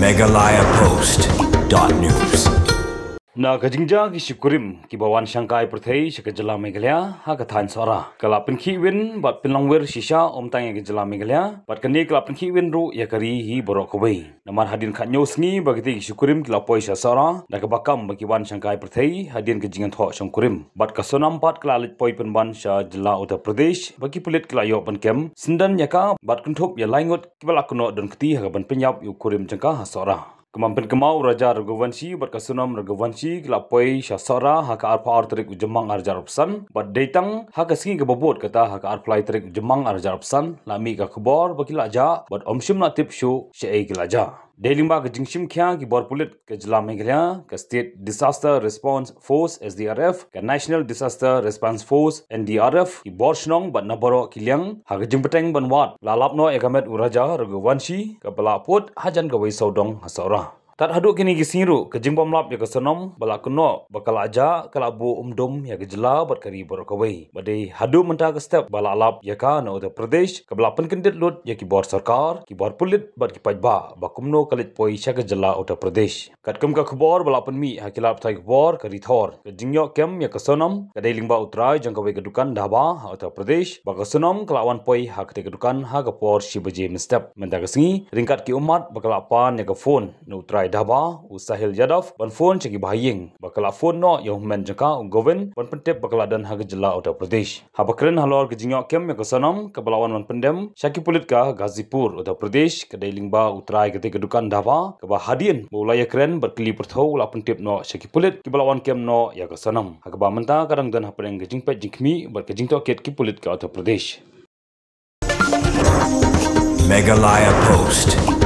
megalayapost.news. Na kajingja ki syukurim ki bawan Shanghai Perthai syaka jela Meghalaya ha kathan sora kala penki win bat pinlangwer shisha omtang ki jela Meghalaya bat kani kala penki win ru ya kari hi borok kobei namar hadin khat nyos ngi bagiti ki syukurim kala poi sha sora na kabakam bagi wan Shanghai Perthai hadin ki jingan tho syukurim bat kasonam pat kala lit poi penban sha jela Uttar Pradesh bagi pelit kala yo penkem sindan yaka bat kunthop ya laingot kibala kuno don kti ha ban penyap yu kurim jangka ha sora Kemampan kemau Raja Raghuvanshi berkesunam Raghuvanshi kelapoi syasara haka arpa arterik ujemang arjar opsan bat datang haka singi kebobot kata haka arplai terik ujemang arjar opsan lami ka kebor baki laja bat omshim na tip show syai kilaja Delimba ke jingshim kya ki bor pulit ke jela Meghalaya ke State Disaster Response Force SDRF ke National Disaster Response Force NDRF ki bor shnong bat naboro kiliang haka jimpeteng banwat lalapno ekamet uraja Raghuvanshi ke pelaput hajan ke waisodong hasora Tat haduk kini gisiru ke jingbom lap ya ke sonom bala kuno bakal aja kalabu umdum ya ke jela bat kari borokawai badai hadu mentah ke step bala lap ya ka na Uttar Pradesh ke bala penkendit lut ya ki bor sarkar ki bor pulit bat ki pajba bakumno kalit poi sya ke jela Uttar Pradesh kat kem ka khbor bala penmi hakilap thai khbor ke rithor ke jingyo kem ya ke sonom ke dai lingba utrai jangkawai ke dukan dhaba Uttar Pradesh ba ke sonom kelawan poi hak te ke dukan ha ke por shibaje mestep mentah ke singi ringkat ki umat bakalapan ya ke phone na utrai Dhaba Usahil Yadav ban phone cegi bahaying bakala phone no yo men jaka Govin ban pentep bakala dan ha jela Uttar Pradesh ha bakren halor ke jingyo kem ya kesanam ke balawan ban pendem Shaki Pulit ka Gazipur Uttar Pradesh ke dailingba utrai ke kedukan Dhaba ke bahadien bolaya keren berkeli perthau la pentep no Shaki Pulit ke balawan kem no ya kesanam ha ke ba menta kadang dan ha pereng ke jingpet jingkmi ber ke jingto ket ki Pulit ka Uttar Pradesh Megalaya Post.